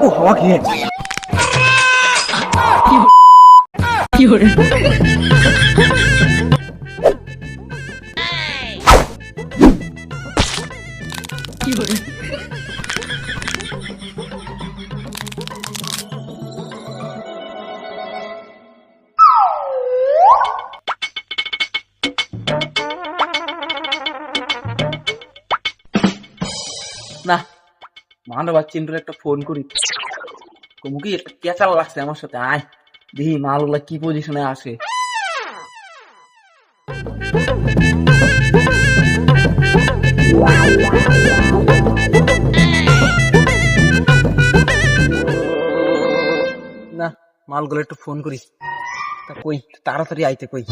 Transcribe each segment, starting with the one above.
ও হাওয়া খেয়ে কি hore কি hore না মানবা চিন্টুর একটা ফোন করি মুখে একটা কেঁচাল লাগছে আমার সাথে আয় দেখি মালগুলা কি পজিশনে আসে না মালগুলো একটু ফোন করি তা কই তাড়াতাড়ি আইতে কই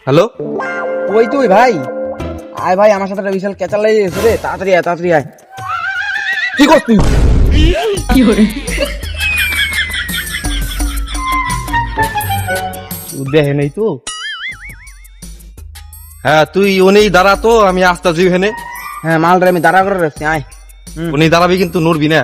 হ্যালো ওই তুই ভাই আয় ভাই আমার সাথে একটা বিশাল কেঁচাল লেগে গেছে রে তাড়াতাড়ি আয় কি করছিস কি hore দেখে নেই তো হ্যাঁ তুই উনিই দাঁড়া তো আমি আসতেছি এখানে হ্যাঁ মালটা আমি দাঁড়া করে রাখছি আয় উনি দাঁড়াবি কিন্তু নড়বি না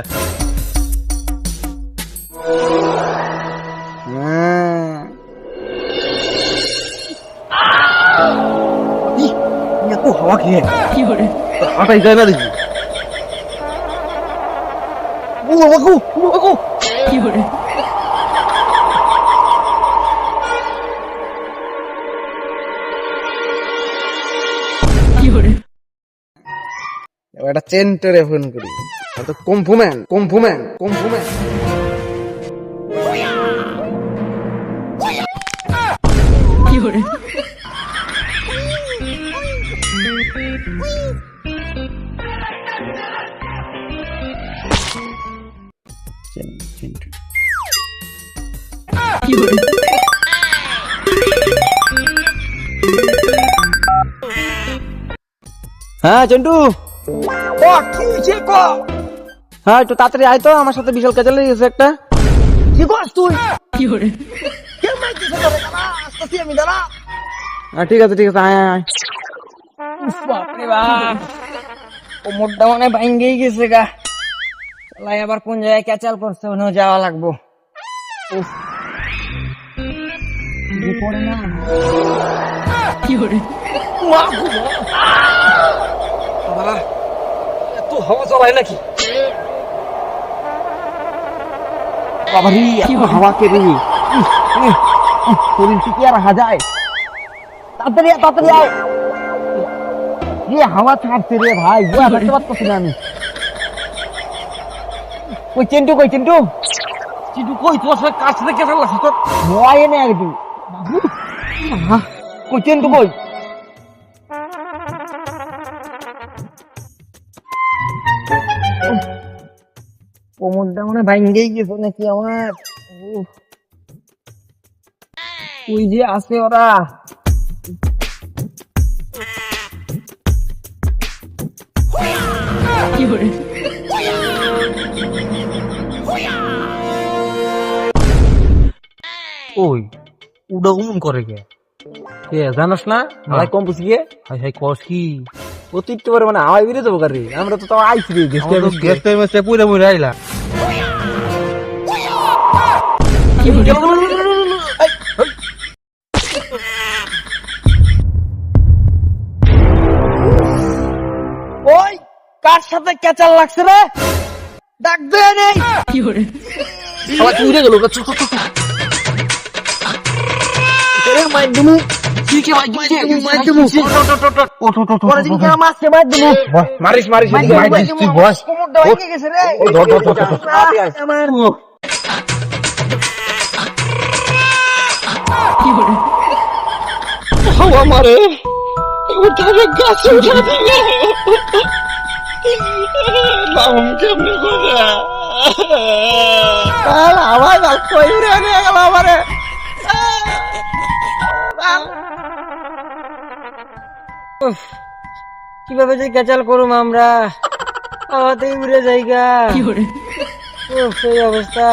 এত হাওয়া খেয়ে কি hore হাঁটাই যায় না দেখি কি hore কি hore একটা চেন্টারে ফোন করি তো কমফুম্যান কি hore কি hore হ্যাঁ চন্টু হ্যাঁ একটু তাড়াতাড়ি আয় তো আমার সাথে বিশাল কেঁচাল লেগে গেছে একটা কি করছ তুই কি hore ঠিক আছে আয় বাপরে বাপ কোমরটা মানে ভাঙ্গেই গেছে গা লাই আবার কোন জায়গায় ক্যাচাল করছে ওখানে যাওয়া লাগবো উফ পড়ে না কি hore এত হাওয়া চালায় নাকি বাবারি এত হাওয়া কে রে শরীর কি আর রাখা যায় তাড়াতাড়ি আয় হাওয়া ছাড়ছে রে ভাই দেখতে পাচ্ছি না আমি কই চিন্টু কই তোর সাথে কাছ থেকে কেটে লাগছে তোর ভয় এনে একদিন কই চিন্টু কই কোমরটা মানে ভাঙ্গেই গেছে নাকি আমার ওই যে আছে ওরা কি hore ওই উডা উমন করে কে জানাস না ভাই কম বুঝি গে হাই হাই কস কি অতিরিক্ত করে মানে হাওয়ায় বেরিয়ে যাবো গাড়ি আমরা তো তাও আইছি রে গ্যাস টাইমে সে পুরা মুই আইলা কি hore ওই কার সাথে কেঁচাল লাগছে রে ডাক দে নেই কি hore সবাই উড়ে গেল এর মাইক দিমু ঠিকই মাইক দিমু পরে দিন কেন মারছে মাইক দিমু মারিস মাইক দিস বস কোমরটা ভেঙে গেছে রে আমার কি hore হাওয়া মারে উঠাবে গাছে উঠা দিবে নাম কেমনে করে আমার কই উড়ে নিয়ে গেল আমারে কিভাবে যে ক্যাচাল করুম আমরা হাওয়াতেই উড়ে যাইগা কি hore সেই অবস্থা।